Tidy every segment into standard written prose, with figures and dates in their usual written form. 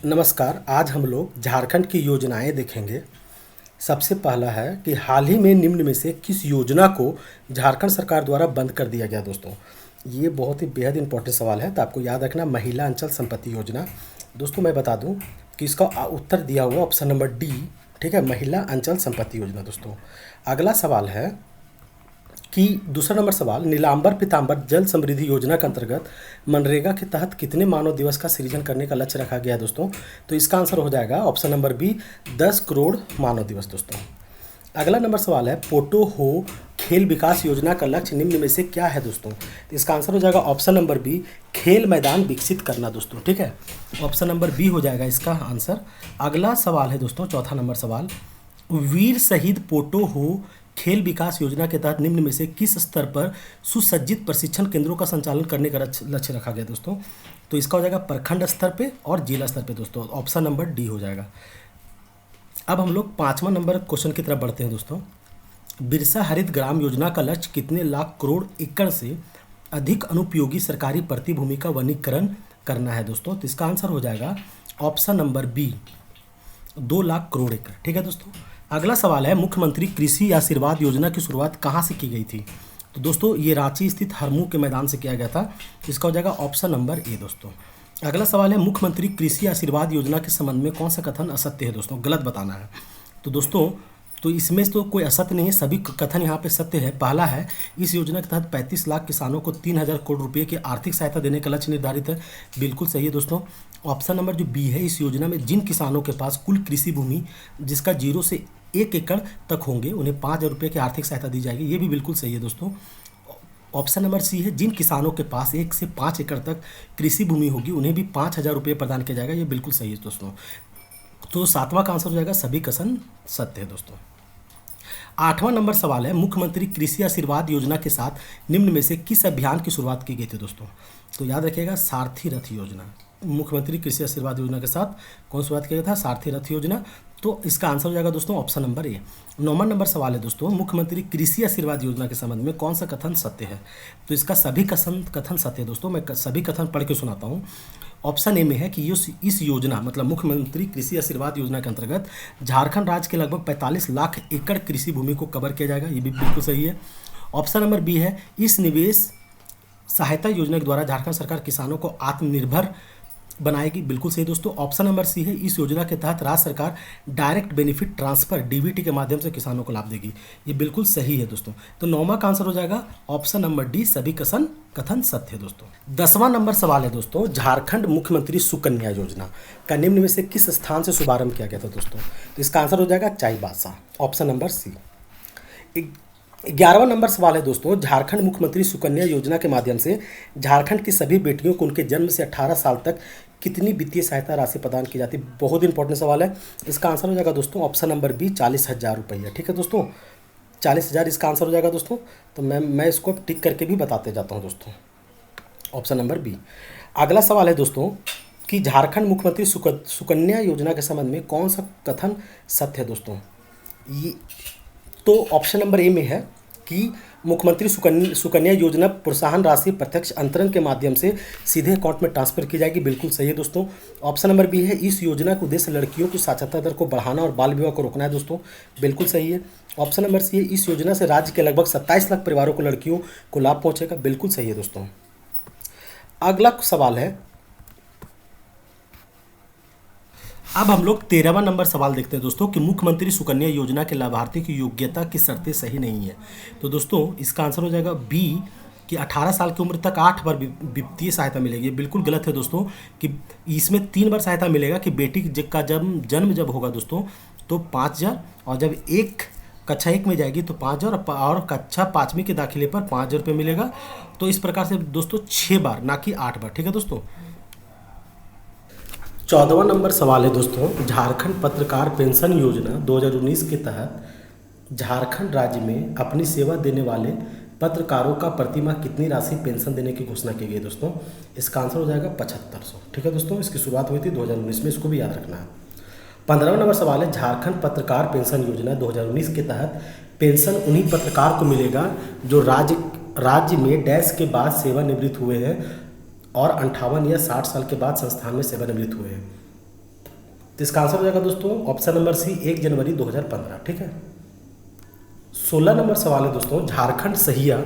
नमस्कार। आज हम लोग झारखंड की योजनाएं देखेंगे। सबसे पहला है कि हाल ही में निम्न में से किस योजना को झारखंड सरकार द्वारा बंद कर दिया गया। दोस्तों, ये बहुत ही बेहद इंपॉर्टेंट सवाल है, तो आपको याद रखना, महिला अंचल संपत्ति योजना। दोस्तों, मैं बता दूं कि इसका उत्तर दिया हुआ ऑप्शन नंबर डी, ठीक है, महिला अंचल संपत्ति योजना। दोस्तों, अगला सवाल है कि दूसरा नंबर सवाल, नीलांबर पीतांबर जल समृद्धि योजना के अंतर्गत मनरेगा के तहत कितने मानव दिवस का सृजन करने का लक्ष्य रखा गया है। दोस्तों, तो इसका आंसर हो जाएगा ऑप्शन नंबर बी, 10 करोड़ मानव दिवस। दोस्तों, अगला नंबर सवाल है, पोटो हो खेल विकास योजना का लक्ष्य निम्न में से क्या है। दोस्तों, तो इसका आंसर हो जाएगा ऑप्शन नंबर बी, खेल मैदान विकसित करना। दोस्तों, ठीक है, ऑप्शन नंबर बी हो जाएगा इसका आंसर। अगला सवाल है दोस्तों, चौथा नंबर सवाल, वीर शहीद पोटो हो खेल विकास योजना के तहत निम्न में से किस स्तर पर सुसज्जित प्रशिक्षण केंद्रों का संचालन करने का लक्ष्य रखा गया। दोस्तों, तो इसका हो जाएगा प्रखंड स्तर पे और जिला स्तर पे। दोस्तों, ऑप्शन नंबर डी हो जाएगा। अब हम लोग 5वां नंबर क्वेश्चन की तरफ बढ़ते हैं। दोस्तों, बिरसा हरित ग्राम योजना का लक्ष्य कितने लाख करोड़ एकड़ से अधिक अनुपयोगी सरकारी प्रति भूमि का वनीकरण करना है। दोस्तों, तो इसका आंसर हो जाएगा option number b, 2 lakh crore एकड़। ठीक है दोस्तों, अगला सवाल है, मुख्यमंत्री कृषि आशीर्वाद योजना की शुरुआत कहाँ से की गई थी। तो दोस्तों, ये रांची स्थित हरमू के मैदान से किया गया था। इसका हो जाएगा ऑप्शन नंबर ए। दोस्तों, अगला सवाल है, मुख्यमंत्री कृषि आशीर्वाद योजना के संबंध में कौन सा कथन असत्य है। दोस्तों, गलत बताना है। तो दोस्तों, तो इसमें तो कोई असत्य नहीं है, सभी कथन यहाँ पे सत्य है। पहला है, इस योजना के तहत 35 लाख किसानों को 3000 करोड़ रुपए की आर्थिक सहायता देने का लक्ष्य निर्धारित है। बिल्कुल सही है दोस्तों। ऑप्शन नंबर जो बी है, इस योजना में जिन किसानों के पास कुल कृषि भूमि जिसका 0 से 1 एकड़ तक होंगे, उन्हें 5000 रुपये की आर्थिक सहायता दी जाएगी। ये भी बिल्कुल सही है दोस्तों। ऑप्शन नंबर सी है, जिन किसानों के पास 1 से 5 एकड़ तक कृषि भूमि होगी, उन्हें भी 5000 रुपये प्रदान किया जाएगा। ये बिल्कुल सही है दोस्तों। तो 7वां का आंसर हो जाएगा सभी कथन सत्य है। दोस्तों, 8वां नंबर सवाल है, मुख्यमंत्री कृषि आशीर्वाद योजना के साथ निम्न में से किस अभियान की शुरुआत की गई थी। दोस्तों, तो याद रखिएगा, सारथी रथ योजना। मुख्यमंत्री कृषि आशीर्वाद योजना के साथ कौन शुरुआत किया गया था, सारथी रथ योजना। तो इसका आंसर हो जाएगा दोस्तों ऑप्शन नंबर ए। 9वां नंबर सवाल है दोस्तों, मुख्यमंत्री कृषि आशीर्वाद योजना के संबंध में कौन सा कथन सत्य है। तो इसका सभी कथन सत्य है दोस्तों। मैं सभी कथन पढ़ के सुनाता हूँ। ऑप्शन ए में है कि इस योजना मतलब मुख्यमंत्री कृषि आशीर्वाद योजना के अंतर्गत झारखंड राज्य के लगभग 45 लाख एकड़ कृषि भूमि को कवर किया जाएगा। ये भी बिल्कुल सही है। ऑप्शन नंबर बी है, इस निवेश सहायता योजना के द्वारा झारखंड सरकार किसानों को आत्मनिर्भर बनाएगी। बिल्कुल सही दोस्तों। ऑप्शन नंबर सी है, इस योजना के तहत राज्य सरकार डायरेक्ट बेनिफिट ट्रांसफर डीबीटी के माध्यम से किसानों को लाभ देगी। ये बिल्कुल सही है दोस्तों। तो 9वां का आंसर हो जाएगा ऑप्शन नंबर डी, सभी कथन सत्य है दोस्तों। 10वां नंबर सवाल है दोस्तों, झारखंड मुख्यमंत्री सुकन्या योजना का निम्न में से किस स्थान से शुभारंभ किया गया था। दोस्तों, तो इसका आंसर हो जाएगा चाईबासा, ऑप्शन नंबर सी। 11वां नंबर सवाल है दोस्तों, झारखंड मुख्यमंत्री सुकन्या योजना के माध्यम से झारखंड की सभी बेटियों को उनके जन्म से 18 साल तक कितनी वित्तीय सहायता राशि प्रदान की जाती है। बहुत इंपॉर्टेंट सवाल है। इसका आंसर हो जाएगा दोस्तों ऑप्शन नंबर बी, 40,000 रुपये। ठीक है दोस्तों, 40,000 इसका आंसर हो जाएगा दोस्तों। तो मैं इसको टिक करके भी बताते जाता हूँ दोस्तों, ऑप्शन नंबर बी। अगला सवाल है दोस्तों कि झारखंड मुख्यमंत्री सुकन्या योजना के संबंध में कौन सा कथन सत्य है। दोस्तों, ये तो ऑप्शन नंबर ए में है कि मुख्यमंत्री सुकन्या योजना प्रोत्साहन राशि प्रत्यक्ष अंतरण के माध्यम से सीधे अकाउंट में ट्रांसफर की जाएगी। बिल्कुल सही है दोस्तों। ऑप्शन नंबर बी है, इस योजना का उद्देश्य लड़कियों की साक्षरता दर को बढ़ाना और बाल विवाह को रोकना है। दोस्तों, बिल्कुल सही है। ऑप्शन नंबर सी है, इस योजना से राज्य के लगभग 27 लाख परिवारों को लड़कियों को लाभ पहुंचेगा। बिल्कुल सही है दोस्तों। अगला सवाल है, अब हम लोग 13वां नंबर सवाल देखते हैं दोस्तों कि मुख्यमंत्री सुकन्या योजना के लाभार्थी की योग्यता की शर्तें सही नहीं है। तो दोस्तों, इसका आंसर हो जाएगा बी कि 18 साल की उम्र तक 8 बार वित्तीय सहायता मिलेगी। बिल्कुल गलत है दोस्तों कि इसमें 3 बार सहायता मिलेगा कि बेटी का जन्म जब होगा दोस्तों तो 5000, और जब कक्षा 1 में जाएगी तो 5000, और कक्षा 5वीं के दाखिले पर 5000 रुपये मिलेगा। तो इस प्रकार से दोस्तों 6 बार, ना कि 8 बार। ठीक है दोस्तों। 14वां नंबर सवाल है दोस्तों, झारखंड पत्रकार पेंशन योजना 2019 के तहत झारखंड राज्य में अपनी सेवा देने वाले पत्रकारों का प्रतिमाह कितनी राशि पेंशन देने की घोषणा की गई। दोस्तों, इसका आंसर हो जाएगा 7500। ठीक है दोस्तों, इसकी शुरुआत हुई थी 2019 में, इसको भी याद रखना है। 15वां नंबर सवाल है, झारखंड पत्रकार पेंशन योजना 2019 के तहत पेंशन उन्हीं पत्रकार को मिलेगा जो राज्य में डैश के बाद सेवानिवृत्त हुए हैं और 58 या 60 साल के बाद संस्थान में सेवानिवृत्त हुए हैं। इसका आंसर हो जाएगा दोस्तों ऑप्शन नंबर सी 1 जनवरी 2015। ठीक है। 16 नंबर सवाल है दोस्तों, झारखंड सहिया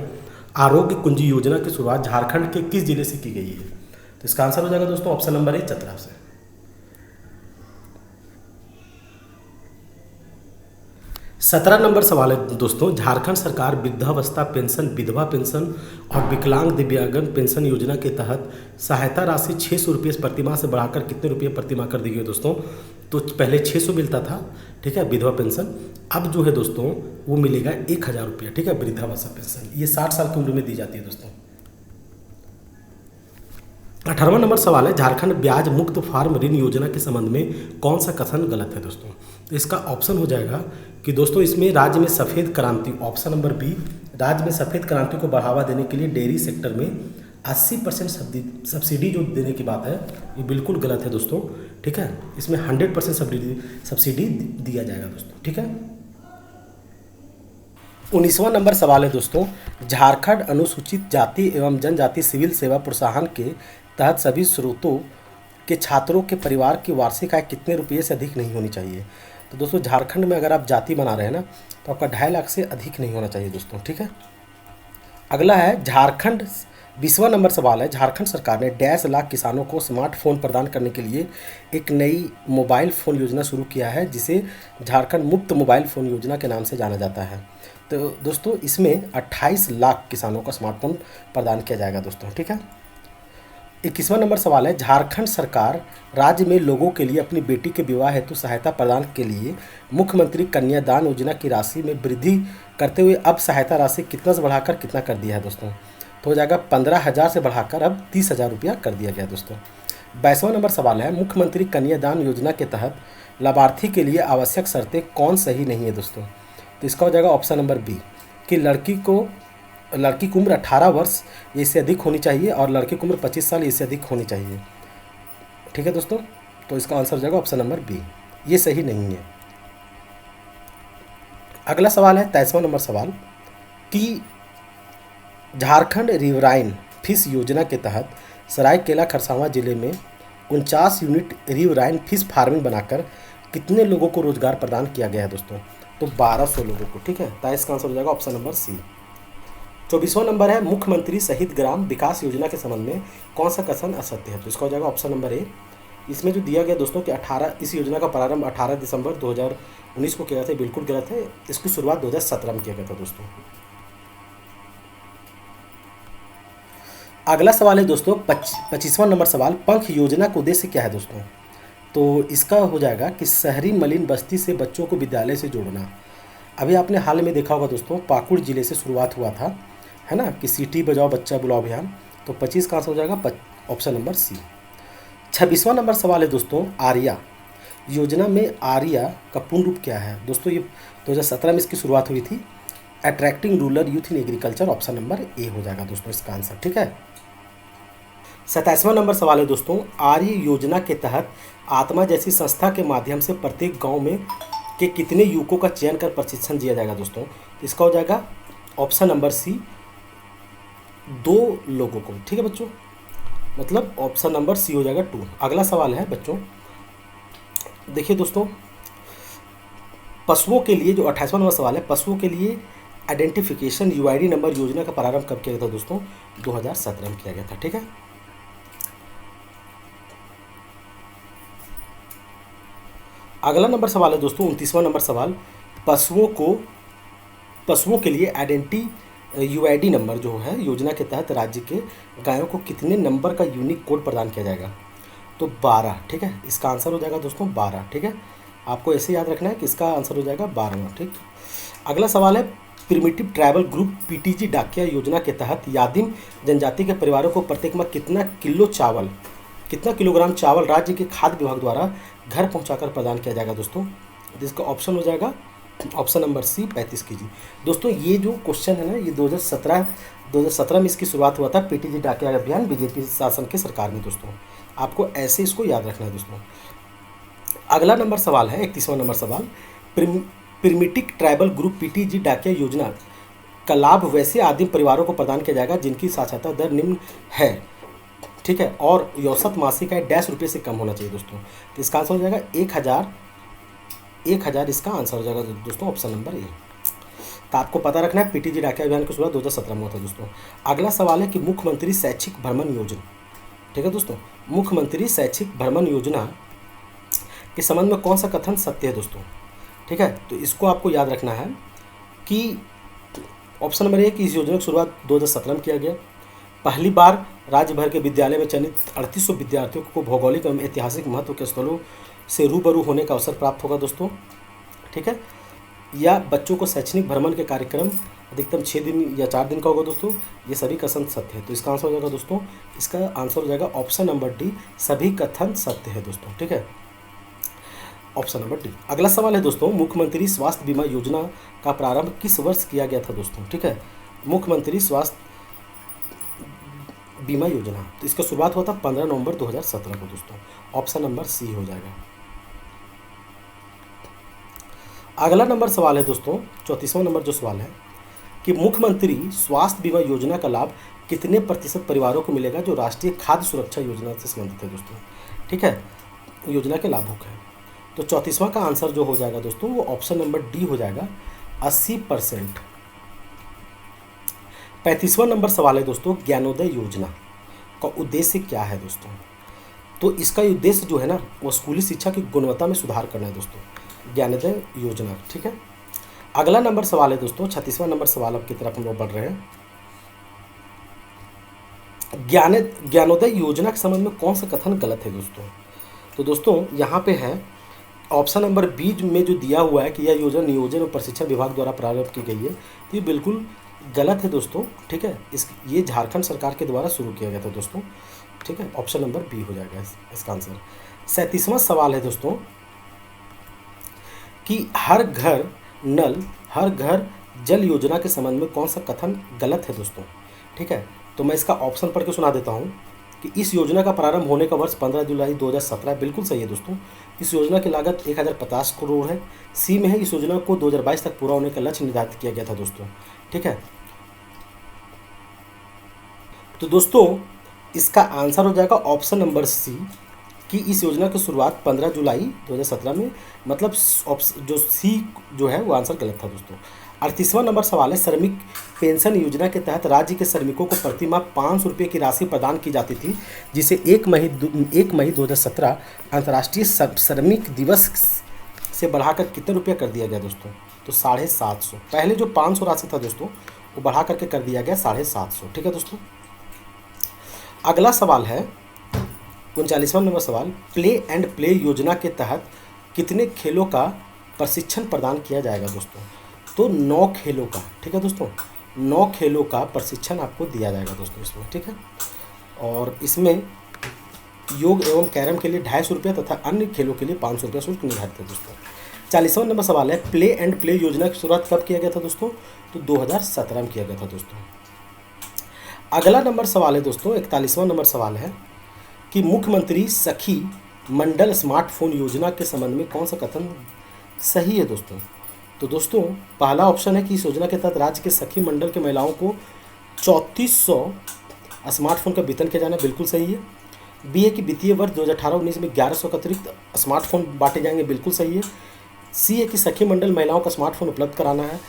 आरोग्य कुंजी योजना की शुरुआत झारखंड के किस जिले से की गई है? तो इसका आंसर हो जाएगा दोस्तों ऑप्शन नंबर ए चतरा से। 17 नंबर सवाल है दोस्तों, झारखंड सरकार वृद्धावस्था पेंशन, विधवा पेंशन और विकलांग दिव्यांगन पेंशन योजना के तहत सहायता राशि 600 रुपये प्रतिमाह से बढ़ाकर कितने रुपये प्रतिमाह कर दी गई है दोस्तों? तो पहले 600 मिलता था, ठीक है, विधवा पेंशन। अब जो है दोस्तों वो मिलेगा 1000 रुपया, ठीक है, वृद्धावस्था पेंशन। ये 60 साल की उम्र में दी जाती है दोस्तों। 18वां नंबर सवाल है, झारखंड ब्याज मुक्त फार्म ऋण योजना के संबंध में कौन सा कथन गलत है दोस्तों? तो इसका ऑप्शन हो जाएगा कि दोस्तों इसमें राज्य में सफ़ेद क्रांति, ऑप्शन नंबर बी, राज्य में सफ़ेद क्रांति को बढ़ावा देने के लिए डेयरी सेक्टर में 80% सब्सिडी जो देने की बात है ये बिल्कुल गलत है दोस्तों। ठीक है, इसमें 100% सब्सिडी दिया जाएगा दोस्तों। ठीक है। 19वां नंबर सवाल है दोस्तों, झारखंड अनुसूचित जाति एवं जनजाति सिविल सेवा प्रोत्साहन के तहत सभी स्रोतों के छात्रों के परिवार की वार्षिक आय कितने रुपये से अधिक नहीं होनी चाहिए? तो दोस्तों झारखंड में अगर आप जाति बना रहे हैं ना तो आपका 2.5 लाख से अधिक नहीं होना चाहिए दोस्तों। ठीक है। अगला है झारखंड, 20वां नंबर सवाल है, झारखंड सरकार ने 1.5 लाख किसानों को स्मार्टफोन प्रदान करने के लिए एक नई मोबाइल फ़ोन योजना शुरू किया है जिसे झारखंड मुफ्त मोबाइल फ़ोन योजना के नाम से जाना जाता है। तो दोस्तों इसमें 28 लाख किसानों को स्मार्टफोन प्रदान किया जाएगा दोस्तों। ठीक है। 21वां नंबर सवाल है, झारखंड सरकार राज्य में लोगों के लिए अपनी बेटी के विवाह हेतु सहायता प्रदान के लिए मुख्यमंत्री कन्यादान योजना की राशि में वृद्धि करते हुए अब सहायता राशि कितना से बढ़ाकर कितना कर दिया है दोस्तों? तो हो जाएगा 15,000 से बढ़ाकर अब 30,000 रुपया कर दिया गया दोस्तों। 22वां नंबर सवाल है, मुख्यमंत्री कन्यादान योजना के तहत लाभार्थी के लिए आवश्यक शर्तें कौन सही नहीं है दोस्तों? तो इसका हो जाएगा ऑप्शन नंबर बी कि लड़की की उम्र 18 वर्ष इससे अधिक होनी चाहिए और लड़के की उम्र 25 साल इससे अधिक होनी चाहिए। ठीक है दोस्तों, तो इसका आंसर हो जाएगा ऑप्शन नंबर बी, ये सही नहीं है। अगला सवाल है 23वां नंबर सवाल कि झारखंड रिवराइन फिश योजना के तहत सरायकेला खरसावां जिले में 49 यूनिट रिवराइन फिश फार्मिंग बनाकर कितने लोगों को रोजगार प्रदान किया गया है दोस्तों? तो 1200 लोगों को। ठीक है, तो इसका आंसर हो जाएगा ऑप्शन नंबर सी। 24वां नंबर है, मुख्यमंत्री शहीद ग्राम विकास योजना के संबंध में कौन सा कथन असत्य है? तो इसका हो जाएगा ऑप्शन नंबर ए। इसमें जो दिया गया दोस्तों कि इस योजना का प्रारंभ 18 दिसंबर 2019 को किया गया था, बिल्कुल गलत है। इसकी शुरुआत 2017 में किया गया था दोस्तों। अगला सवाल है दोस्तों 25वां नंबर सवाल, पंख योजना का उद्देश्य क्या है दोस्तों? तो इसका हो जाएगा कि शहरी मलिन बस्ती से बच्चों को विद्यालय से जोड़ना। अभी आपने हाल में देखा होगा दोस्तों, पाकुड़ जिले से शुरुआत हुआ था, है ना, कि सीटी बजाओ बच्चा बुलाओ अभियान। तो 25 का आंसर हो जाएगा ऑप्शन नंबर सी। 26वां नंबर सवाल है दोस्तों, आर्या योजना में आर्या का पूर्ण रूप क्या है दोस्तों? ये 2017 में इसकी शुरुआत हुई थी। Attracting rural youth in agriculture, option number A हो जाएगा दोस्तों इसका आंसर। ठीक है। 27वां नंबर सवाल है दोस्तों, आर्य योजना के तहत आत्मा जैसी संस्था के माध्यम से प्रत्येक गाँव में के कितने युवकों का चयन कर प्रशिक्षण दिया जाएगा दोस्तों? इसका हो जाएगा ऑप्शन नंबर सी 2 लोगों को। ठीक है बच्चों, मतलब ऑप्शन नंबर सी हो जाएगा 2। अगला सवाल है बच्चों, देखिए दोस्तों, पशुओं के लिए जो 28वां नंबर सवाल है, पशुओं के लिए आइडेंटिफिकेशन यूआईडी नंबर योजना का प्रारंभ कब किया गया था दोस्तों? 2017 में किया गया था। ठीक है। अगला नंबर सवाल है दोस्तों 29वां नंबर सवाल, पशुओं के लिए यूआईडी नंबर जो है योजना के तहत राज्य के गायों को कितने नंबर का यूनिक कोड प्रदान किया जाएगा? तो 12। ठीक है, इसका आंसर हो जाएगा दोस्तों 12। ठीक है, आपको ऐसे याद रखना है कि इसका आंसर हो जाएगा 12वां। ठीक। अगला सवाल है, प्रिमिटिव ट्राइबल ग्रुप पीटीजी डाकिया योजना के तहत यादिम जनजाति के परिवारों को प्रत्येक माह कितना किलोग्राम चावल राज्य के खाद्य विभाग द्वारा घर पहुंचाकर प्रदान किया जाएगा दोस्तों? जिसका ऑप्शन हो जाएगा ऑप्शन नंबर सी 35 kg। दोस्तों ये जो क्वेश्चन है ना, ये 2017 में इसकी शुरुआत हुआ था, पीटीजी डाकिया अभियान बीजेपी शासन के सरकार में दोस्तों। आपको ऐसे इसको याद रखना है दोस्तों। अगला नंबर सवाल है 31वां नंबर सवाल, प्रिमिटिव ट्राइबल ग्रुप पीटीजी डाकिया योजना का लाभ वैसे आदिम परिवारों को प्रदान किया जाएगा जिनकी साक्षरता दर निम्न है। ठीक है, और औसत मासिक आय ₹100 से कम होना चाहिए दोस्तों। तो इसका आंसर हो जाएगा 1000 इसका आंसर हो जाएगा दोस्तों, ऑप्शन नंबर ए। तो आपको पता रखना है पीटीजी डाकिया अभियान की शुरुआत 2017 में हुआ था दोस्तों। अगला सवाल है कि मुख्यमंत्री शैक्षिक भ्रमण योजना, ठीक है दोस्तों, मुख्यमंत्री शैक्षिक भ्रमण योजना के संबंध में कौन सा कथन सत्य है दोस्तों, ठीक है। तो इसको आपको याद रखना है कि ऑप्शन नंबर ए कि इस योजना की शुरुआत 2017 में किया गया। पहली बार राज्य भर के विद्यालय में चयनित 3800 विद्यार्थियों को भौगोलिक एवं ऐतिहासिक महत्व के स्थलों से रूबरू होने का अवसर प्राप्त होगा दोस्तों, ठीक है। या बच्चों को शैक्षणिक भ्रमण के कार्यक्रम अधिकतम 6 दिन या 4 दिन का होगा दोस्तों। ये सभी कथन सत्य है। तो इसका आंसर हो जाएगा दोस्तों, इसका आंसर हो जाएगा ऑप्शन नंबर डी, सभी कथन सत्य है दोस्तों, ठीक है, ऑप्शन नंबर डी। अगला सवाल है दोस्तों, मुख्यमंत्री स्वास्थ्य बीमा योजना का प्रारंभ किस वर्ष किया गया था दोस्तों, ठीक है। मुख्यमंत्री स्वास्थ्य बीमा योजना, तो इसका शुरुआत हुआ था 15 नवंबर 2017 को दोस्तों, ऑप्शन नंबर सी हो जाएगा। अगला नंबर सवाल है दोस्तों, 34वां नंबर जो सवाल है कि मुख्यमंत्री स्वास्थ्य बीमा योजना का लाभ कितने प्रतिशत परिवारों को मिलेगा जो राष्ट्रीय खाद्य सुरक्षा योजना से संबंधित है दोस्तों, ठीक है, योजना के लाभुक है। तो 34वां का आंसर जो हो जाएगा दोस्तों वो ऑप्शन नंबर डी हो जाएगा, 80%। 35वां नंबर सवाल है दोस्तों, ज्ञानोदय योजना का उद्देश्य क्या है दोस्तों। तो इसका उद्देश्य जो है ना वो स्कूली शिक्षा की गुणवत्ता में सुधार करना है दोस्तों, ज्ञानोदय योजना, ठीक है। अगला नंबर सवाल है दोस्तों, 36वां नंबर सवाल अब की तरफ हम लोग बढ़ रहे हैं। ज्ञानोदय योजना के संबंध में कौन सा कथन गलत है दोस्तों। तो दोस्तों यहाँ पे है ऑप्शन नंबर बी में जो दिया हुआ है कि यह योजना नियोजन और प्रशिक्षण विभाग द्वारा प्रारंभ की गई है, तो ये बिल्कुल गलत है दोस्तों, ठीक है। ये झारखंड सरकार के द्वारा शुरू किया गया था दोस्तों, ठीक है, ऑप्शन नंबर बी हो जाएगा इसका आंसर। 37वां सवाल है दोस्तों कि हर घर नल हर घर जल योजना के संबंध में कौन सा कथन गलत है दोस्तों, ठीक है। तो मैं इसका ऑप्शन पढ़ के सुना देता हूँ कि इस योजना का प्रारंभ होने का वर्ष 15 जुलाई 2017 बिल्कुल सही है दोस्तों। इस योजना की लागत 1050 करोड़ है। सी में है इस योजना को 2022 तक पूरा होने का लक्ष्य निर्धारित किया गया था दोस्तों, ठीक है। तो दोस्तों इसका आंसर हो जाएगा ऑप्शन नंबर सी कि इस योजना की शुरुआत 15 जुलाई 2017 में, मतलब जो सी जो है वो आंसर गलत था दोस्तों। 38वां नंबर सवाल है, श्रमिक पेंशन योजना के तहत राज्य के श्रमिकों को प्रति माह 500 रुपये की राशि प्रदान की जाती थी, जिसे 1 मई 2017 अंतर्राष्ट्रीय श्रमिक दिवस से बढ़ाकर कितने रुपये कर दिया गया दोस्तों। तो 750। पहले जो 500 राशि था दोस्तों वो बढ़ा करके कर दिया गया 750, ठीक है दोस्तों। अगला सवाल है 39वां नंबर सवाल, प्ले एंड प्ले योजना के तहत कितने खेलों का प्रशिक्षण प्रदान किया जाएगा दोस्तों। तो 9 खेलों का, ठीक है दोस्तों, 9 खेलों का प्रशिक्षण आपको दिया जाएगा दोस्तों इसमें, ठीक है। और इसमें योग एवं कैरम के लिए 250 रुपये तथा अन्य खेलों के लिए 500 रुपये शुल्क निर्धारित है दोस्तों। 40वां नंबर सवाल है, प्ले एंड प्ले योजना की शुरुआत कब किया गया था दोस्तों। तो 2017 में किया गया था दोस्तों। अगला नंबर सवाल है दोस्तों 41वां नंबर सवाल है कि मुख्यमंत्री सखी मंडल स्मार्टफोन योजना के संबंध में कौन सा कथन सही है दोस्तों। तो दोस्तों पहला ऑप्शन है कि इस योजना के तहत राज्य के सखी मंडल के महिलाओं को 3400 स्मार्टफोन का वितरण किया जाना बिल्कुल सही है। बी है कि वित्तीय वर्ष 2018-19 में 1100 का अतिरिक्त स्मार्टफोन बांटे जाएंगे, बिल्कुल सही है। सी है कि सखी मंडल महिलाओं का स्मार्टफोन उपलब्ध कराना है।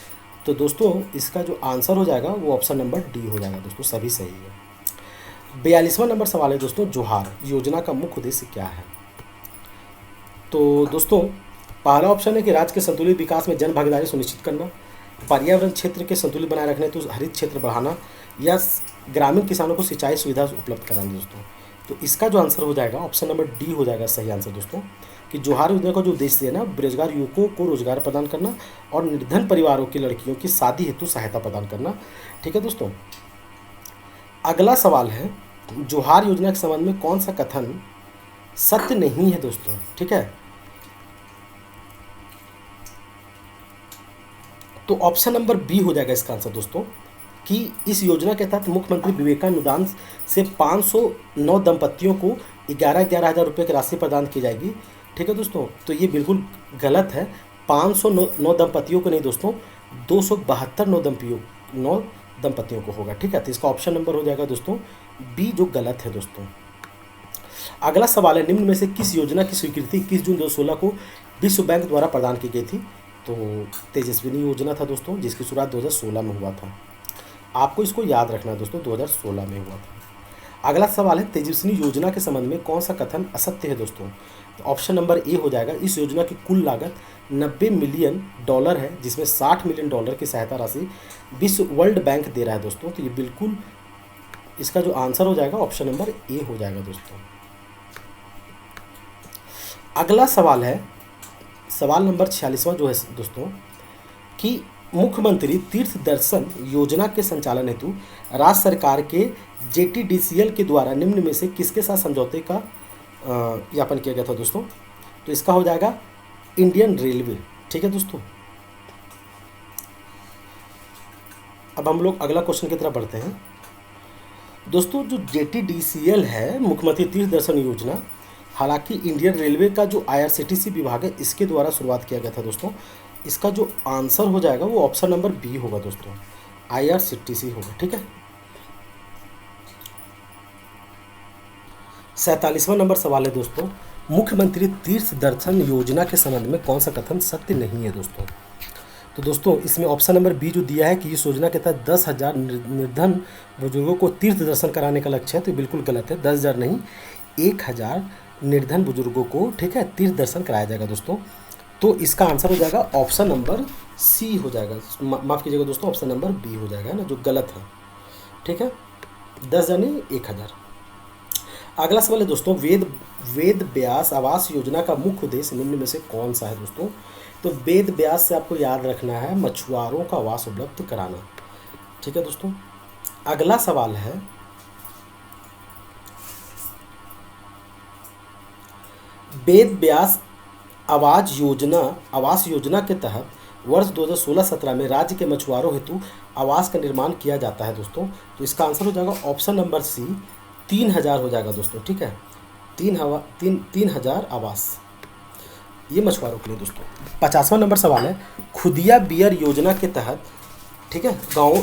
तो दोस्तों इसका जो आंसर हो जाएगा वो ऑप्शन नंबर डी हो जाएगा दोस्तों, सभी सही है। 42वां नंबर सवाल है दोस्तों, जोहार योजना का मुख्य उद्देश्य क्या है। तो दोस्तों पहला ऑप्शन है कि राज्य के संतुलित विकास में जन भागीदारी सुनिश्चित करना, पर्यावरण क्षेत्र के संतुलित बनाए रखने तो हरित क्षेत्र बढ़ाना, या ग्रामीण किसानों को सिंचाई सुविधा उपलब्ध कराना दोस्तों। तो इसका जो आंसर हो जाएगा ऑप्शन नंबर डी हो जाएगा सही आंसर दोस्तों, कि जोहार योजना का जो उद्देश्य है ना बेरोजगार युवकों को रोजगार प्रदान करना और निर्धन परिवारों की लड़कियों की शादी हेतु सहायता प्रदान करना, ठीक है दोस्तों। अगला सवाल है, जोहार योजना के संबंध में कौन सा कथन सत्य नहीं है दोस्तों, ठीक है। तो ऑप्शन नंबर बी हो जाएगा इसका आंसर दोस्तों, कि इस योजना के तहत मुख्यमंत्री विवेकानुदान से 509 दंपतियों को 11,000 रुपये की राशि प्रदान की जाएगी, ठीक है दोस्तों। तो ये बिल्कुल गलत है, 509 दंपतियों को नहीं दोस्तों, 272 नौ दंपतियों को होगा, ठीक है। तो इसका ऑप्शन नंबर हो जाएगा दोस्तों बी, जो गलत है दोस्तों, अगला सवाल है, निम्न में से किस योजना की स्वीकृति 21 जून 2016 को विश्व बैंक द्वारा प्रदान की गई थी? तो तेजस्विनी योजना था दोस्तों, जिसकी शुरुआत 2016 में हुआ था। आपको इसको याद रखना है दोस्तों, 2016 में हुआ था। अगला सवाल है, तेजस्विनी योजना के संबंध में कौन सा कथन असत्य है दोस्तों? तो ऑप्शन नंबर ए हो जाएगा, इस योजना की कुल लागत 90 मिलियन डॉलर है, जिसमें 60 मिलियन डॉलर की सहायता राशि विश्व वर्ल्ड बैंक दे रहा है दोस्तों। तो ये बिल्कुल इसका जो आंसर हो जाएगा ऑप्शन नंबर ए हो जाएगा दोस्तों। अगला सवाल है, सवाल नंबर 46वां जो है दोस्तों, कि मुख्यमंत्री तीर्थ दर्शन योजना के संचालन हेतु राज्य सरकार के JTDCL के द्वारा निम्न में से किसके साथ समझौते का ज्ञापन किया गया था दोस्तों? तो इसका हो जाएगा इंडियन रेलवे। ठीक है दोस्तों, अब हम लोग अगला क्वेश्चन की तरफ बढ़ते हैं दोस्तों। जो JTDCL है, मुख्यमंत्री तीर्थ दर्शन योजना, हालांकि इंडियन रेलवे का जो IRCTC विभाग है, इसके द्वारा शुरुआत किया गया था दोस्तों। इसका जो आंसर हो जाएगा वो ऑप्शन नंबर बी होगा दोस्तों, IRCTC होगा। ठीक है, 47वां नंबर सवाल है दोस्तों, मुख्यमंत्री तीर्थ दर्शन योजना के संबंध में कौन सा कथन सत्य नहीं है दोस्तों? तो दोस्तों इसमें ऑप्शन नंबर बी जो दिया है कि इस योजना के तहत 10,000 निर्धन बुजुर्गों को तीर्थ दर्शन कराने का लक्ष्य है, तो बिल्कुल गलत है। 10,000 नहीं, 1,000 निर्धन बुजुर्गों को, ठीक है, तीर्थ दर्शन कराया जाएगा दोस्तों। तो इसका आंसर हो जाएगा ऑप्शन नंबर सी हो जाएगा, माफ़ कीजिएगा दोस्तों, ऑप्शन नंबर बी हो जाएगा ना, जो गलत है। ठीक है, 10,000 नहीं, 1,000। अगला सवाल है दोस्तों, वेद व्यास आवास योजना का मुख्य उद्देश्य निम्न में से कौन सा है दोस्तों? तो वेद व्यास से आपको याद रखना है मछुआरों का आवास उपलब्ध कराना। ठीक है दोस्तों, अगला सवाल है, वेद व्यास आवास योजना के तहत वर्ष 2016-17 में राज्य के मछुआरों हेतु आवास का निर्माण किया जाता है दोस्तों। तो इसका आंसर हो जाएगा ऑप्शन नंबर सी, 3,000 हो जाएगा दोस्तों। ठीक है, 3,000 आवास, ये मछुआरों के लिए दोस्तों। 50वां नंबर सवाल है, खुदिया बियर योजना के तहत, ठीक है, गाँव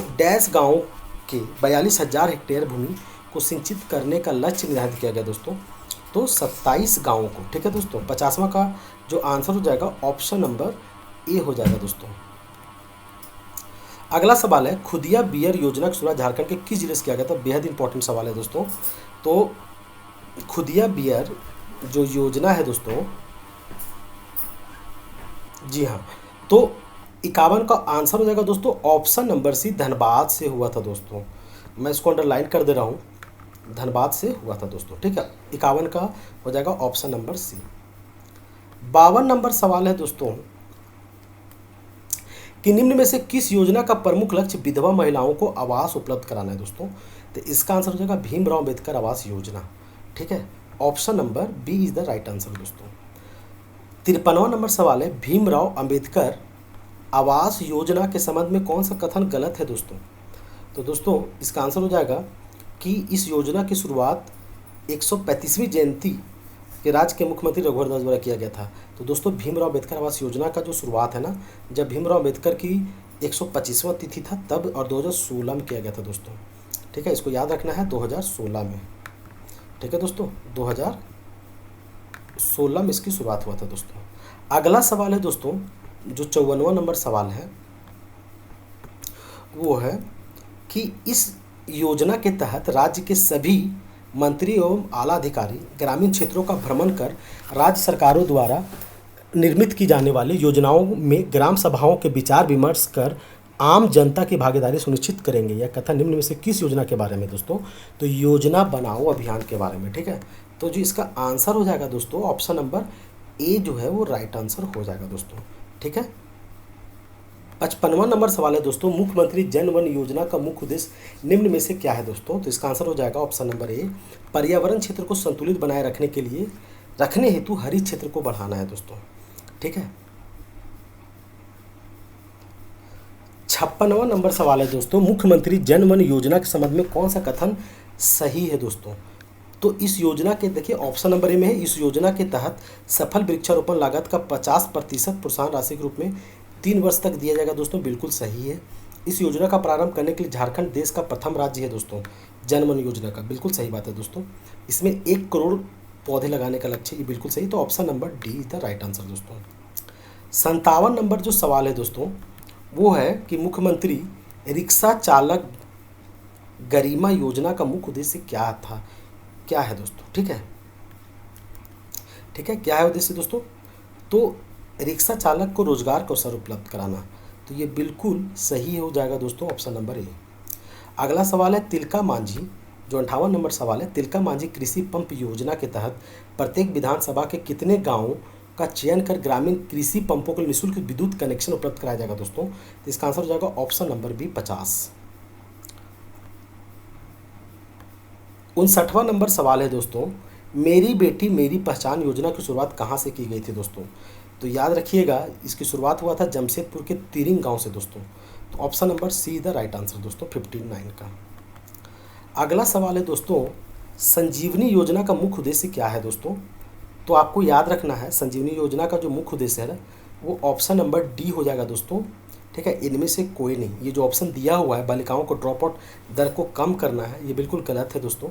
के 42,000 हेक्टेयर भूमि को सिंचित करने का लक्ष्य निर्धारित किया गया दोस्तों। तो 27 गाँवों को। ठीक है दोस्तों, 50वां का जो आंसर हो जाएगा ऑप्शन नंबर ए हो जाएगा दोस्तों। अगला सवाल है, खुदिया बियर योजना की शुरुआत झारखंड के किस जिले से किया गया था? बेहद इंपॉर्टेंट सवाल है दोस्तों। तो खुदिया बियर जो योजना है दोस्तों, जी हाँ, तो 51 का आंसर हो जाएगा दोस्तों ऑप्शन नंबर सी, धनबाद से हुआ था दोस्तों। मैं इसको अंडरलाइन कर दे रहा हूँ, धनबाद से हुआ था दोस्तों। ठीक है, 51 का हो जाएगा ऑप्शन नंबर सी। 52 नंबर सवाल है दोस्तों, कि निम्न में से किस योजना का प्रमुख लक्ष्य विधवा महिलाओं को आवास उपलब्ध कराना है दोस्तों? तो इसका आंसर हो जाएगा भीमराव अंबेडकर आवास योजना। ठीक है, option number b is the right answer दोस्तों। 53वां नंबर सवाल है, भीमराव अंबेडकर आवास योजना के संबंध में कौन सा कथन गलत है दोस्तों? तो दोस्तों इसका आंसर हो जाएगा कि इस योजना की शुरुआत 135वीं जयंती के राज्य के मुख्यमंत्री रघुवर दास द्वारा किया गया था। तो दोस्तों भीमराव अंबेडकर आवास योजना का जो शुरुआत है ना, जब भीमराव अंबेडकर की 125वां तिथि था तब, और 2016 में किया गया था दोस्तों। ठीक है, इसको याद रखना है, 2016 में। ठीक है दोस्तों, 2016 में इसकी शुरुआत हुआ था दोस्तों। अगला सवाल है दोस्तों, जो 54वां नंबर सवाल है वो है कि इस योजना के तहत राज्य के सभी मंत्री एवं आला अधिकारी ग्रामीण क्षेत्रों का भ्रमण कर राज्य सरकारों द्वारा निर्मित की जाने वाली योजनाओं में ग्राम सभाओं के विचार विमर्श कर आम जनता की भागीदारी सुनिश्चित करेंगे। यह कथन निम्न में से किस योजना के बारे में दोस्तों? तो योजना बनाओ अभियान के बारे में। ठीक है, तो जो इसका आंसर हो जाएगा दोस्तों ऑप्शन नंबर ए जो है वो राइट आंसर हो जाएगा दोस्तों। ठीक है, 55वां नंबर सवाल है दोस्तों, मुख्यमंत्री जन वन योजना का मुख्य उद्देश्य निम्न में से क्या है दोस्तों? तो इसका आंसर हो जाएगा ऑप्शन नंबर ए, पर्यावरण क्षेत्र को संतुलित बनाए रखने हेतु हरित क्षेत्र को बढ़ाना है दोस्तों। ठीक है, 56वां नंबर सवाल है दोस्तों, मुख्यमंत्री जन वन योजना के संबंध में कौन सा कथन सही है दोस्तों? तो इस योजना के, देखिए ऑप्शन नंबर ए में है, इस योजना के तहत सफल वृक्षारोपण लागत का 50% प्रोत्साहन राशि के रूप में 3 वर्ष तक दिया जाएगा दोस्तों। बिल्कुल सही है। इस योजना का प्रारंभ करने के लिए झारखंड देश का प्रथम राज्य है दोस्तों जन वन योजना का। बिल्कुल सही बात है दोस्तों। इसमें 1 करोड़ पौधे लगाने का लक्ष्य, ये बिल्कुल सही। तो option number D is the right answer दोस्तों। 57 नंबर जो सवाल है दोस्तों वो है कि मुख्यमंत्री रिक्शा चालक गरिमा योजना का मुख्य उद्देश्य क्या था, क्या है दोस्तों। ठीक है, ठीक है, क्या है उद्देश्य दोस्तों। तो रिक्शा चालक को रोजगार का अवसर उपलब्ध कराना, तो ये बिल्कुल सही हो जाएगा दोस्तों, ऑप्शन नंबर ए। अगला सवाल है तिलका मांझी, जो 58 नंबर सवाल है, तिलका मांझी कृषि पंप योजना के तहत प्रत्येक विधानसभा के कितने गांवों का चयन कर ग्रामीण कृषि पंपों के लिए निःशुल्क विद्युत कनेक्शन उपलब्ध कराया जाएगा दोस्तों। तो इसका आंसर हो जाएगा ऑप्शन नंबर बी 50। 59वां नंबर सवाल है दोस्तों, मेरी बेटी मेरी पहचान योजना की शुरुआत कहाँ से की गई थी दोस्तों। तो याद रखिएगा इसकी शुरुआत हुआ था जमशेदपुर के तिरिंग गांव से दोस्तों। तो option number see the right answer दोस्तों, 59 का। अगला सवाल है दोस्तों, संजीवनी योजना का मुख्य उद्देश्य क्या है दोस्तों। तो आपको याद रखना है संजीवनी योजना का जो मुख्य उद्देश्य है वो ऑप्शन नंबर डी हो जाएगा दोस्तों। ठीक है, इनमें से कोई नहीं। ये जो ऑप्शन दिया हुआ है बालिकाओं को ड्रॉप आउट दर को कम करना है, ये बिल्कुल गलत है दोस्तों।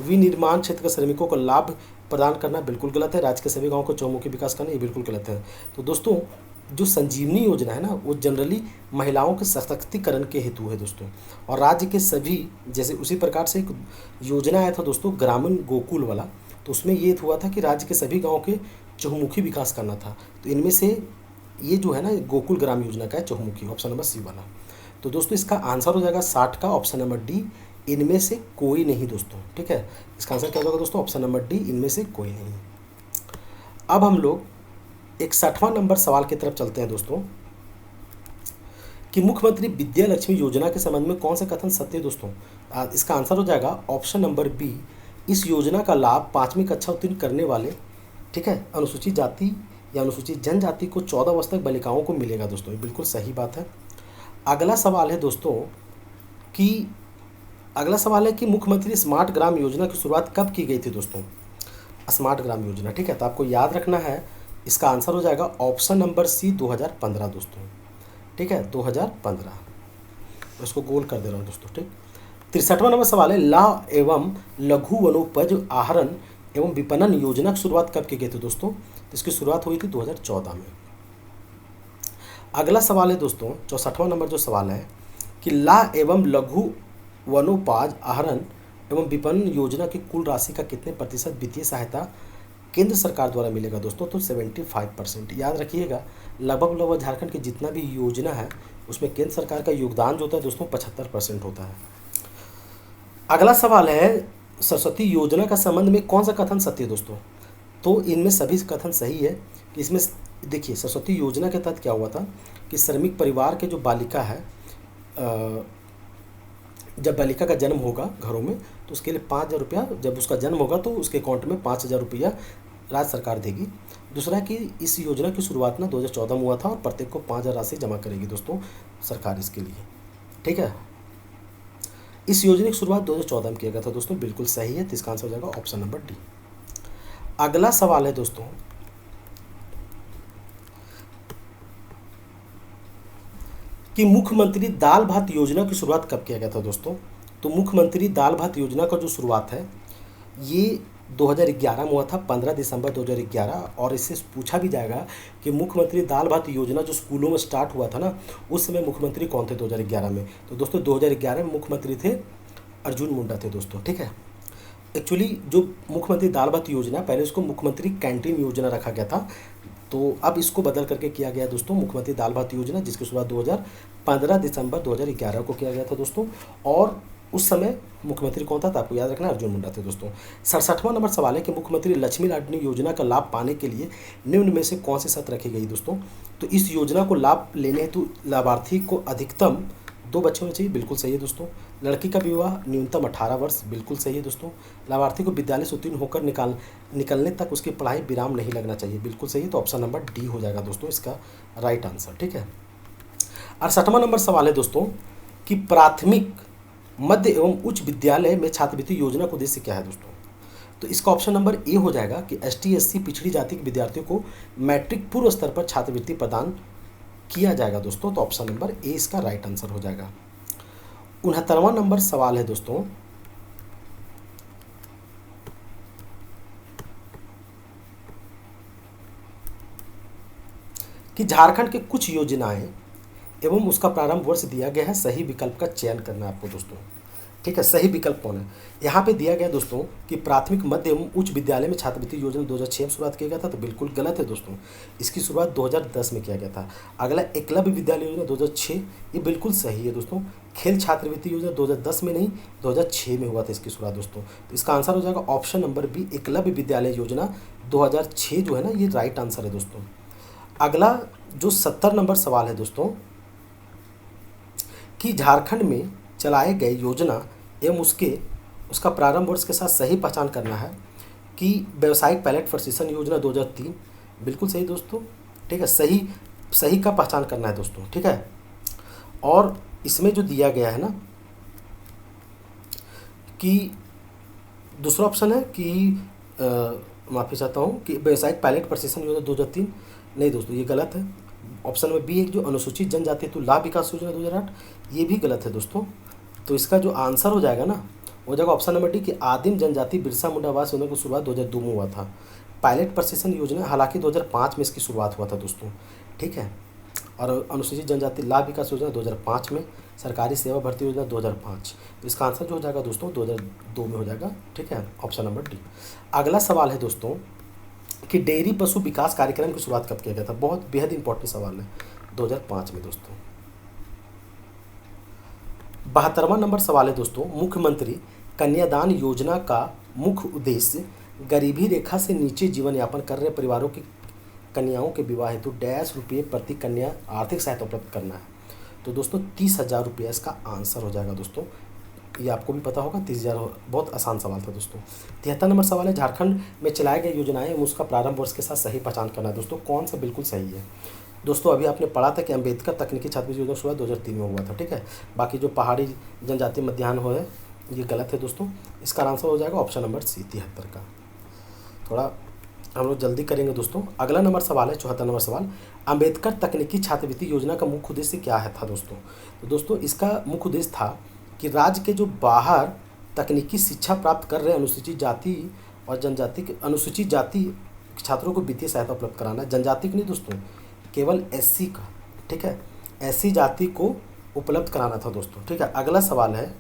विनिर्माण क्षेत्र के श्रमिकों को लाभ प्रदान करना बिल्कुल गलत है। राज्य के सभी गाँव को चौमुखी विकास करना, ये बिल्कुल गलत है। तो दोस्तों जो संजीवनी योजना है ना वो जनरली महिलाओं के सशक्तिकरण के हेतु है दोस्तों। और राज्य के सभी, जैसे उसी प्रकार से एक योजना आया था दोस्तों ग्रामीण गोकुल वाला, तो उसमें ये हुआ था कि राज्य के सभी गाँव के चहुमुखी विकास करना था। तो इनमें से ये जो है ना गोकुल ग्राम योजना का है चहुमुखी, ऑप्शन नंबर सी वाला। तो दोस्तों इसका आंसर हो जाएगा 60 का, ऑप्शन नंबर डी, इनमें से कोई नहीं दोस्तों। ठीक है, इसका आंसर क्या होगा दोस्तों, ऑप्शन नंबर डी, इनमें से कोई नहीं। अब हम लोग 61वां नंबर सवाल की तरफ चलते हैं दोस्तों, कि मुख्यमंत्री विद्या लक्ष्मी योजना के संबंध में कौन सा कथन सत्य है दोस्तों। इसका आंसर हो जाएगा ऑप्शन नंबर बी, इस योजना का लाभ 5वीं कक्षा उत्तीर्ण करने वाले, ठीक है, अनुसूचित जाति या अनुसूचित जनजाति को 14 वर्ष तक बालिकाओं को मिलेगा दोस्तों। ये बिल्कुल सही बात है। अगला सवाल है दोस्तों कि मुख्यमंत्री स्मार्ट ग्राम योजना की शुरुआत कब की गई थी दोस्तों। स्मार्ट ग्राम योजना, ठीक है, तो आपको याद रखना है इसका आंसर हो जाएगा ऑप्शन नंबर सी 2015 दोस्तों। ठीक है, 2015, इसको गोल कर दे रहा हूँ दोस्तों। ठीक, 63वां नंबर सवाल है, ला एवं लघु वनोपज आहरण एवं विपणन योजना की शुरुआत कब की गई थी दोस्तों। तो इसकी शुरुआत हुई थी 2014 में। अगला सवाल है दोस्तों 64वां नंबर जो सवाल है कि ला एवं लघु वनोपज आहरण एवं विपणन योजना की कुल राशि का कितने प्रतिशत वित्तीय सहायता केंद्र सरकार द्वारा मिलेगा दोस्तों। तो 75%। याद रखिएगा लगभग झारखंड की जितना भी योजना है उसमें केंद्र सरकार का योगदान जो होता है दोस्तों 75% होता है। अगला सवाल है, सरस्वती योजना का संबंध में कौन सा कथन सत्य है दोस्तों। तो इनमें सभी कथन सही है। कि इसमें देखिए सरस्वती योजना के तहत क्या हुआ था कि श्रमिक परिवार के जो बालिका है, जब बालिका का जन्म होगा घरों में तो उसके लिए 5,000 रुपया, जब उसका जन्म होगा तो उसके अकाउंट में 5,000 रुपया राज्य सरकार देगी। दूसरा कि इस योजना की शुरुआत ना 2014 में हुआ था और प्रत्येक को 5,000 राशि जमा करेगी दोस्तों सरकार इसके लिए। ठीक है, इस योजना की शुरुआत 2014 में किया गया था दोस्तों, बिल्कुल सही है। तो इसका आंसर हो जाएगा ऑप्शन नंबर डी। अगला सवाल है दोस्तों कि मुख्यमंत्री दाल भात योजना की शुरुआत कब किया गया था दोस्तों। तो मुख्यमंत्री दाल भात योजना का जो शुरुआत है ये 2011 में हुआ था, 15 दिसंबर 2011। और इससे पूछा भी जाएगा कि मुख्यमंत्री दाल भात योजना जो स्कूलों में स्टार्ट हुआ था ना उस समय मुख्यमंत्री कौन थे 2011 में। तो दोस्तों 2011 में मुख्यमंत्री थे अर्जुन मुंडा थे दोस्तों। ठीक है, एक्चुअली जो मुख्यमंत्री दाल भात योजना पहले उसको मुख्यमंत्री कैंटीन योजना रखा गया था, तो अब इसको बदल करके किया गया दोस्तों मुख्यमंत्री दाल भात योजना, जिसकी शुरुआत 2015 दिसंबर 2011 को किया गया था दोस्तों। और उस समय मुख्यमंत्री कौन था तो आपको याद रखना अर्जुन मुंडा थे दोस्तों। 67वां नंबर सवाल है कि मुख्यमंत्री लक्ष्मी लाडली योजना का लाभ पाने के लिए निम्न में से कौन सी शर्त रखी गई दोस्तों। तो इस योजना को लाभ लेने हेतु लाभार्थी को अधिकतम 2 बच्चे होने चाहिए, बिल्कुल सही है दोस्तों। लड़की का विवाह न्यूनतम 18 वर्ष, बिल्कुल सही है दोस्तों। लाभार्थी को विद्यालय से उत्तीर्ण होकर निकलने तक उसकी पढ़ाई विराम नहीं लगना चाहिए, बिल्कुल सही है। तो ऑप्शन नंबर डी हो जाएगा दोस्तों इसका राइट आंसर। ठीक है, 68वां नंबर सवाल है दोस्तों कि प्राथमिक मध्य एवं उच्च विद्यालय में छात्रवृत्ति योजना का उद्देश्य क्या है दोस्तों। तो इसका ऑप्शन नंबर ए हो जाएगा कि ST SC पिछड़ी जाति के विद्यार्थियों को मैट्रिक पूर्व स्तर पर छात्रवृत्ति प्रदान किया जाएगा दोस्तों। तो ऑप्शन नंबर ए इसका राइट आंसर हो जाएगा। 69वां नंबर सवाल है दोस्तों कि झारखंड के कुछ योजनाएं एवं उसका प्रारंभ वर्ष दिया गया है, सही विकल्प का चयन करना है आपको दोस्तों। ठीक है, सही विकल्प कौन है? यहाँ पे दिया गया दोस्तों कि प्राथमिक मध्य एवं उच्च विद्यालय में छात्रवृत्ति योजना 2006 में शुरुआत किया गया था, तो बिल्कुल गलत है दोस्तों। इसकी शुरुआत 2010 में किया गया था। अगला एकलव्य विद्यालय योजना 2006, ये बिल्कुल सही है दोस्तों। खेल छात्रवृत्ति योजना 2010 में नहीं, 2006 में हुआ था इसकी शुरुआत दोस्तों। तो इसका आंसर हो जाएगा ऑप्शन नंबर बी, एकलव्य विद्यालय योजना 2006 जो है ना, ये राइट आंसर है दोस्तों। अगला जो 70 नंबर सवाल है दोस्तों, कि झारखंड में चलाए गए योजना एवं उसका प्रारंभ वर्ष के साथ सही पहचान करना है, कि व्यावसायिक पायलट प्रशिक्षण योजना 2003, बिल्कुल सही दोस्तों। ठीक है, सही का पहचान करना है दोस्तों। ठीक है, और इसमें जो दिया गया है ना, कि दूसरा ऑप्शन है कि माफ़ी चाहता हूँ कि व्यावसायिक पायलट प्रशिक्षण योजना 2003, नहीं दोस्तों ये गलत है। ऑप्शन नंबर बी एक जो अनुसूचित जनजाति हेतु लाभ विकास योजना 2008, ये भी गलत है दोस्तों। तो इसका जो आंसर हो जाएगा ना, हो जाएगा ऑप्शन नंबर डी कि आदिम जनजाति बिरसा मुंडा आवास योजना की शुरुआत 2002 में हुआ था। पायलट प्रशिक्षण योजना हालांकि 2005 में इसकी शुरुआत हुआ था दोस्तों। ठीक है, और अनुसूचित जनजाति लाभ विकास योजना 2005 में, सरकारी सेवा भर्ती योजना 2005। तो इसका आंसर जो हो जाएगा दोस्तों 2002 में हो जाएगा। ठीक है, ऑप्शन नंबर डी। अगला सवाल है दोस्तों कि डेयरी पशु विकास कार्यक्रम की शुरुआत कब किया गया था? बहुत बेहद इंपॉर्टेंट सवाल है। 2005 में दोस्तों। 72वां नंबर सवाल है दोस्तों, मुख्यमंत्री कन्यादान योजना का मुख्य उद्देश्य गरीबी रेखा से नीचे जीवन यापन कर रहे परिवारों की कन्याओं के विवाह हेतु ₹100 प्रति कन्या आर्थिक सहायता उपलब्ध करना है। तो दोस्तों 30,000 रुपये इसका आंसर हो जाएगा दोस्तों। ये आपको भी पता होगा, 30,000, बहुत आसान सवाल था दोस्तों। 73 नंबर सवाल है, झारखंड में चलाए गए योजनाएं उसका प्रारंभ वर्ष के साथ सही पहचान करना है दोस्तों। कौन सा बिल्कुल सही है दोस्तों? अभी आपने पढ़ा था कि अम्बेडकर तकनीकी छात्रवृत्ति योजना शुरुआत 2003 में हुआ था। ठीक है, बाकी जो पहाड़ी जनजाति मध्याह्न हो है ये गलत है दोस्तों। इसका आंसर हो जाएगा ऑप्शन नंबर सी, 73 का। थोड़ा हम लोग जल्दी करेंगे दोस्तों। अगला नंबर सवाल है 74 नंबर सवाल, अम्बेडकर तकनीकी छात्रवृत्ति योजना का मुख्य उद्देश्य क्या है था दोस्तों? तो दोस्तों इसका मुख्य उद्देश्य था कि राज्य के जो बाहर तकनीकी शिक्षा प्राप्त कर रहे अनुसूचित जाति और जनजाति के अनुसूचित जाति छात्रों को वित्तीय सहायता उपलब्ध कराना। जनजाति की नहीं दोस्तों, केवल एससी का। ठीक है, एससी जाति को उपलब्ध कराना था दोस्तों। ठीक है, अगला सवाल है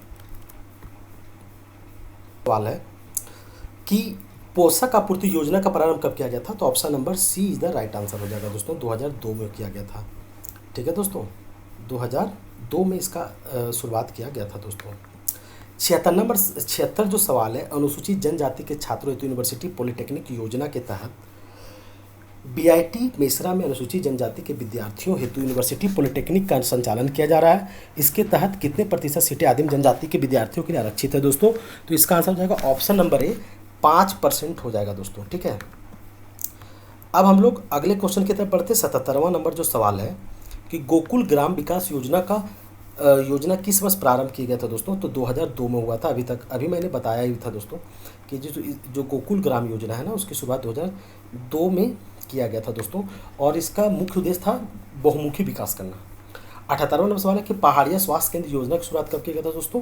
कि पोषक आपूर्ति योजना का प्रारंभ कब किया गया था? तो option number c is the right answer हो जाएगा दोस्तों। 2002 में किया गया था। ठीक है दोस्तों, 2002 में इसका शुरुआत किया गया था दोस्तों। 76 जो सवाल है, अनुसूचित जनजाति के छात्रों हेतु यूनिवर्सिटी पॉलिटेक्निक योजना के तहत बीआईटी मेसरा में अनुसूचित जनजाति के विद्यार्थियों हेतु यूनिवर्सिटी पॉलिटेक्निक का संचालन किया जा रहा है। इसके तहत कितने प्रतिशत सीटें आदिम जनजाति के विद्यार्थियों के लिए आरक्षित है दोस्तों? तो इसका आंसर हो जाएगा ऑप्शन नंबर ए, 5% हो जाएगा दोस्तों। ठीक है, अब हम लोग अगले क्वेश्चन की तरफ बढ़ते। 77वां नंबर जो सवाल है कि गोकुल ग्राम विकास योजना किस वर्ष प्रारंभ किया गया था दोस्तों? तो 2002 में हुआ था। अभी मैंने बताया ही था दोस्तों कि जो गोकुल ग्राम योजना है ना, उसकी शुरुआत 2002 में किया गया था दोस्तों, और इसका मुख्य उद्देश्य था बहुमुखी विकास करना। 78वां नंबर सवाल है कि पहाड़िया स्वास्थ्य केंद्र योजना की शुरुआत कब किया गया था दोस्तों?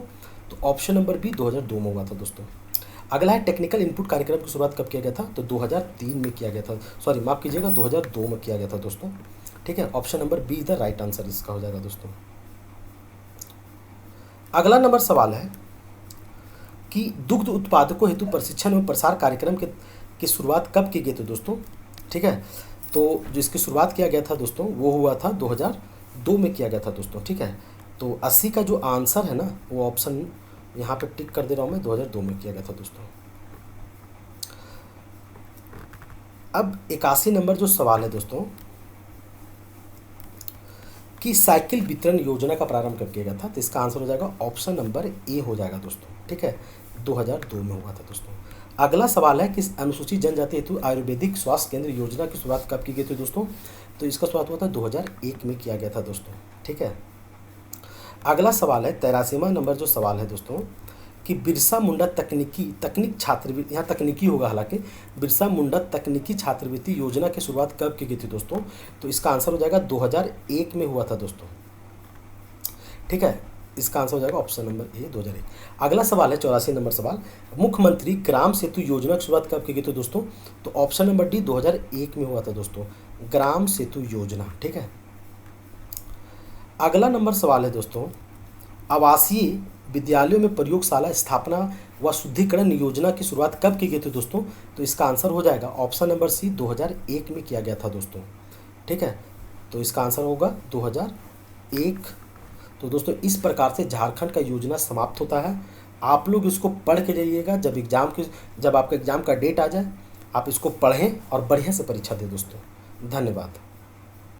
तो ऑप्शन नंबर बी 2002 में हुआ था दोस्तों। अगला है टेक्निकल इनपुट कार्यक्रम की शुरुआत कब किया गया था? तो 2003 में किया गया था, सॉरी माफ़ कीजिएगा 2002 में किया गया था दोस्तों। ठीक है, option number be the right answer इसका हो जाएगा दोस्तों। अगला नंबर सवाल है कि दुग्ध उत्पादकों हेतु प्रशिक्षण एवं प्रसार कार्यक्रम की शुरुआत कब की गई थी दोस्तों? ठीक है, तो जो इसकी शुरुआत किया गया था दोस्तों वो हुआ था 2002 में किया गया था दोस्तों। ठीक है, तो 80 का जो आंसर है ना, वो ऑप्शन यहाँ पे टिक कर दे रहा हूँ मैं, 2002 में किया गया था दोस्तों। अब 81 नंबर जो सवाल है दोस्तों कि साइकिल वितरण योजना का प्रारंभ कब किया गया था? तो इसका आंसर हो जाएगा ऑप्शन नंबर ए हो जाएगा दोस्तों। ठीक है, 2002 में हुआ था दोस्तों। अगला सवाल है कि अनुसूचित जनजाति हेतु आयुर्वेदिक स्वास्थ्य केंद्र योजना की शुरुआत कब की गई थी दोस्तों? तो इसका शुरुआत हुआ था 2001 में किया गया था दोस्तों। ठीक है, अगला सवाल है 83वां नंबर जो सवाल है दोस्तों कि बिरसा मुंडा तकनीक छात्रवृत्ति, यहाँ तकनीकी होगा हालांकि, बिरसा मुंडा तकनीकी छात्रवृत्ति योजना की शुरुआत कब की गई थी दोस्तों? तो इसका आंसर हो जाएगा 2001 में हुआ था दोस्तों। ठीक है, इसका आंसर हो जाएगा ऑप्शन नंबर ए 2001। अगला सवाल है 84 नंबर सवाल, मुख्यमंत्री ग्राम सेतु योजना की शुरुआत कब की गई थी दोस्तों? तो ऑप्शन नंबर डी 2001 में हुआ था दोस्तों, ग्राम सेतु योजना। ठीक है। अगला नंबर सवाल है दोस्तों, आवासीय विद्यालयों में प्रयोगशाला स्थापना व शुद्धिकरण योजना की शुरुआत कब की गई थी दोस्तों? तो इसका आंसर हो जाएगा ऑप्शन नंबर सी 2001 में किया गया था दोस्तों। ठीक है, तो इसका आंसर होगा 2001। तो दोस्तों इस प्रकार से झारखंड का योजना समाप्त होता है। आप लोग इसको पढ़ के जाइएगा, जब आपका एग्ज़ाम का डेट आ जाए आप इसको पढ़ें और बढ़िया से परीक्षा दें दोस्तों। धन्यवाद।